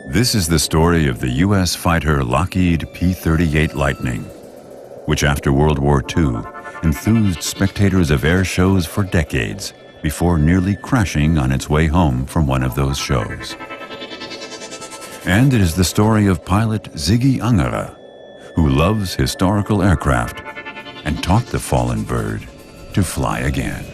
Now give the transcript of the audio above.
This is the story of the U.S. fighter Lockheed P-38 Lightning, which after World War II enthused spectators of air shows for decades before nearly crashing on its way home from one of those shows. And it is the story of pilot Ziggy Angara, who loves historical aircraft and taught the fallen bird to fly again.